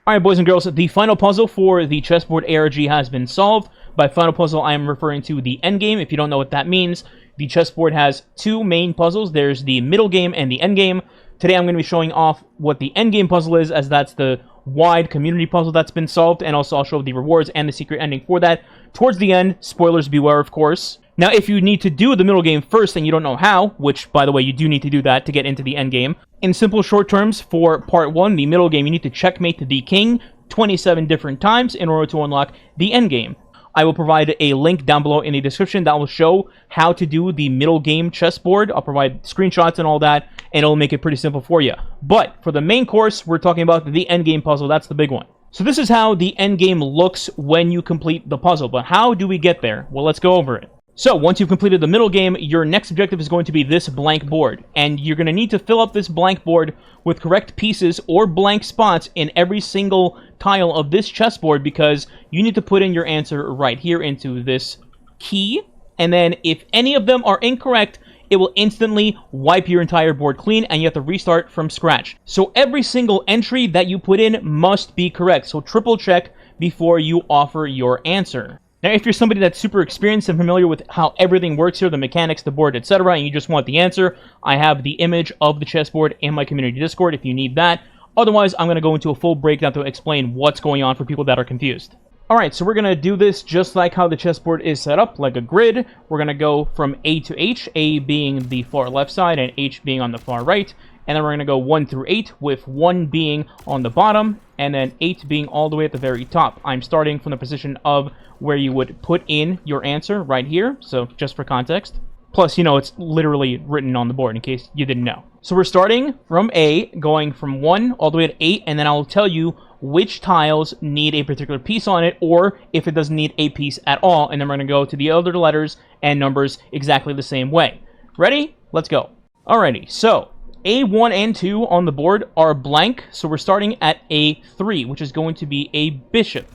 Alright, boys and girls, the final puzzle for the chessboard ARG has been solved. By final puzzle, I am referring to the endgame. If you don't know what that means, the chessboard has two main puzzles. There's the middle game and the endgame. Today I'm going to be showing off what the endgame puzzle is, as that's the wide community puzzle that's been solved, and also I'll show the rewards and the secret ending for that towards the end. Spoilers beware, of course. Now, if you need to do the middle game first and you don't know how, which, by the way, you do need to do that to get into the end game, in simple short terms, for part 1, the middle game, you need to checkmate the king 27 different times in order to unlock the end game. I will provide a link down below in the description that will show how to do the middle game chessboard. I'll provide screenshots and all that, and it'll make it pretty simple for you. But for the main course, we're talking about the end game puzzle. That's the big one. So this is how the end game looks when you complete the puzzle. But how do we get there? Well, let's go over it. So, once you've completed the middle game, your next objective is going to be this blank board. And you're going to need to fill up this blank board with correct pieces or blank spots in every single tile of this chessboard, because you need to put in your answer right here into this key. And then, if any of them are incorrect, it will instantly wipe your entire board clean, and you have to restart from scratch. So, every single entry that you put in must be correct. So, triple check before you offer your answer. Now, if you're somebody that's super experienced and familiar with how everything works here, the mechanics, the board, etc., and you just want the answer, I have the image of the chessboard in my community Discord if you need that. Otherwise, I'm going to go into a full breakdown to explain what's going on for people that are confused. Alright, so we're going to do this just like how the chessboard is set up, like a grid. We're going to go from A to H, A being the far left side and H being on the far right. And then we're going to go 1 through 8, with 1 being on the bottom, and then 8 being all the way at the very top. I'm starting from the position of where you would put in your answer right here, so just for context. Plus, you know, it's literally written on the board in case you didn't know. So we're starting from A, going from 1 all the way to 8, and then I'll tell you which tiles need a particular piece on it, or if it doesn't need a piece at all, and then we're going to go to the other letters and numbers exactly the same way. Ready? Let's go. Alrighty, so A1 and 2 on the board are blank, so we're starting at A3, which is going to be a bishop.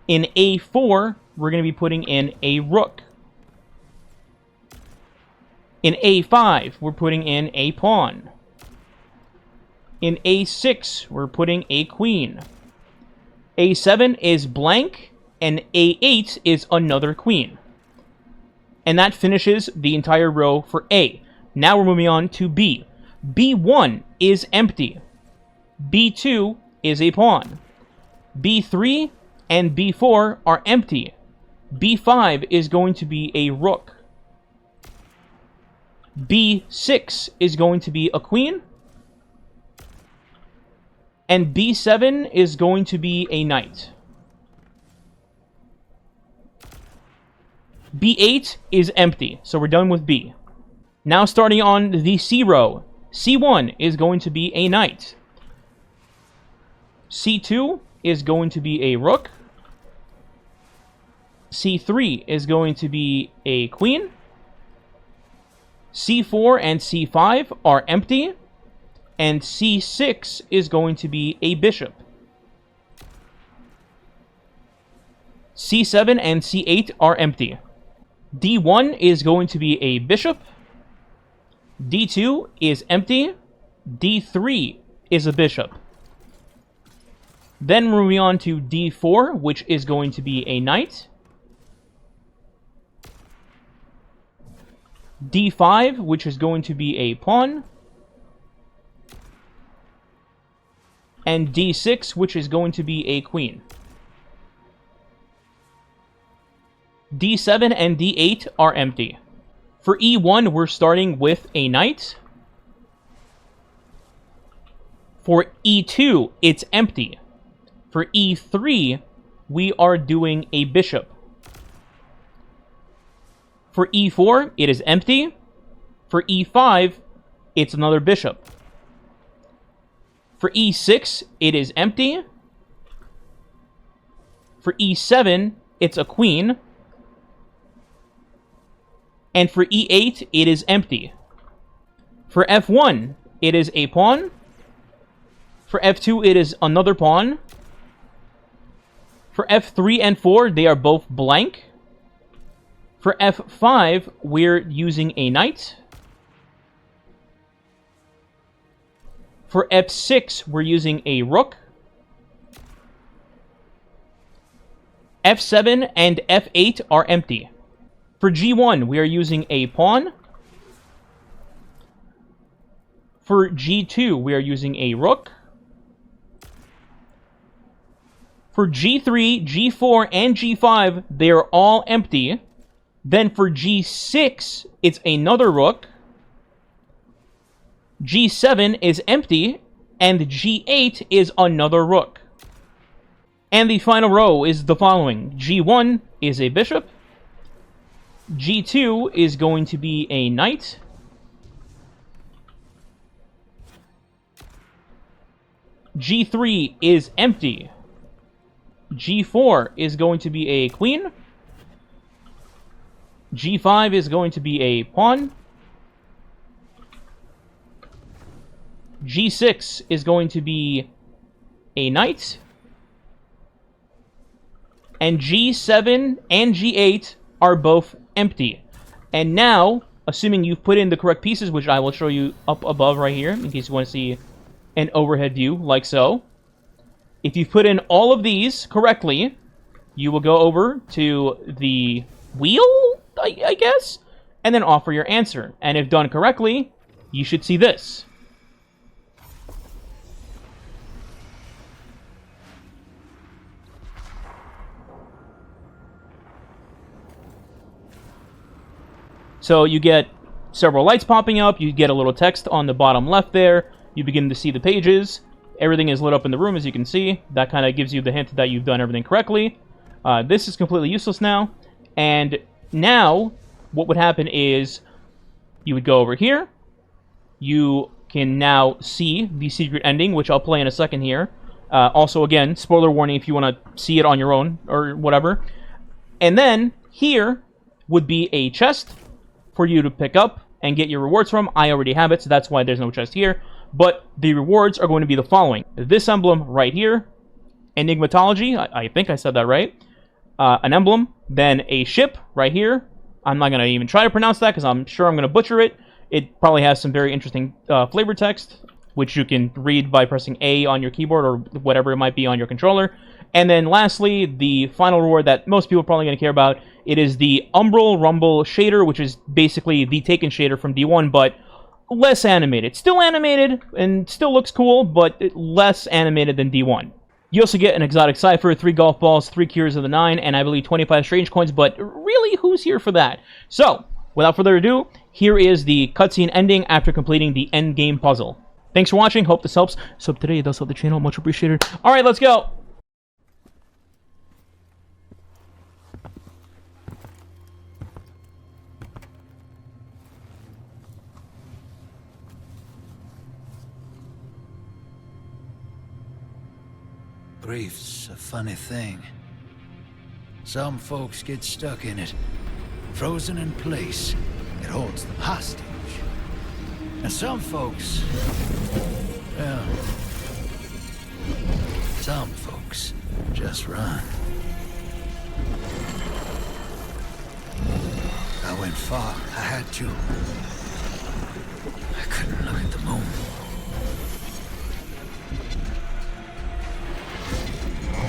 In A4, we're going to be putting in a rook. In A5, we're putting in a pawn. In A6, we're putting a queen. A7 is blank, and A8 is another queen. And that finishes the entire row for A. Now we're moving on to B. B1 is empty. B2 is a pawn. B3 and B4 are empty. B5 is going to be a rook. B6 is going to be a queen. And B7 is going to be a knight. B8 is empty, so we're done with B. Now starting on the C row. C1 is going to be a knight. C2 is going to be a rook. C3 is going to be a queen. C4 and C5 are empty. And C6 is going to be a bishop. C7 and C8 are empty. D1 is going to be a bishop. D2 is empty. D3 is a bishop. Then moving on to D4, which is going to be a knight. D5, which is going to be a pawn. And D6, which is going to be a queen. D7 and D8 are empty. For E1, we're starting with a knight. For E2, it's empty. For E3, we are doing a bishop. For E4, it is empty. For E5, it's another bishop. For E6, it is empty. For E7, it's a queen. And for E8, it is empty. For F1, it is a pawn. For F2, it is another pawn. For F3 and 4, they are both blank. For F5, we're using a knight. For F6, we're using a rook. F7 and F8 are empty. For G1, we are using a pawn. For G2, we are using a rook. For G3, G4, and G5, they are all empty. Then for G6, it's another rook. G7 is empty, and G8 is another rook. And the final row is the following. G1 is a bishop. G2 is going to be a knight. G3 is empty. G4 is going to be a queen. G5 is going to be a pawn. G6 is going to be a knight. And G7 and G8 are both empty. And now, assuming you've put in the correct pieces, which I will show you up above right here, in case you want to see an overhead view, like so. If you've put in all of these correctly, you will go over to the wheel, I guess, and then offer your answer. And if done correctly, you should see this. So you get several lights popping up, you get a little text on the bottom left there, you begin to see the pages, everything is lit up in the room as you can see, that kind of gives you the hint that you've done everything correctly. This is completely useless now, and now what would happen is you would go over here, you can now see the secret ending, which I'll play in a second here. Also, again, spoiler warning if you want to see it on your own or whatever. And then here would be a chest for you to pick up and get your rewards from. I already have it, so that's why there's no chest here. But the rewards are going to be the following. This emblem right here, Enigmatology, I think I said that right. An emblem, then a ship right here. I'm not going to even try to pronounce that because I'm sure I'm going to butcher it. It probably has some very interesting flavor text, which you can read by pressing A on your keyboard or whatever it might be on your controller. And then lastly, the final reward that most people are probably going to care about, it is the Umbral Rumble shader, which is basically the Taken shader from D1, but less animated. Still animated and still looks cool, but less animated than D1. You also get an exotic cipher, 3 golf balls, 3 cures of the 9, and I believe 25 strange coins, but really, who's here for that? So, without further ado, here is the cutscene ending after completing the endgame puzzle. Thanks for watching, hope this helps. Sub today, it does help the channel, much appreciated. Alright, let's go! Grief's a funny thing. Some folks get stuck in it, frozen in place. It holds them hostage. And some folks, well, some folks just run. I went far. I had to. I couldn't look at the moon.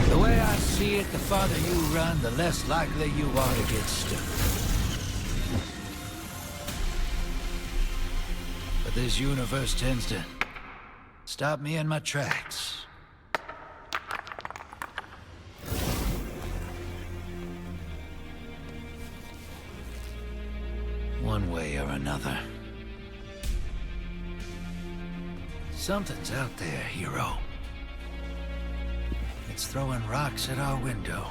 The way I see it, the farther you run, the less likely you are to get stuck. But this universe tends to stop me in my tracks. One way or another. Something's out there, hero. It's throwing rocks at our window.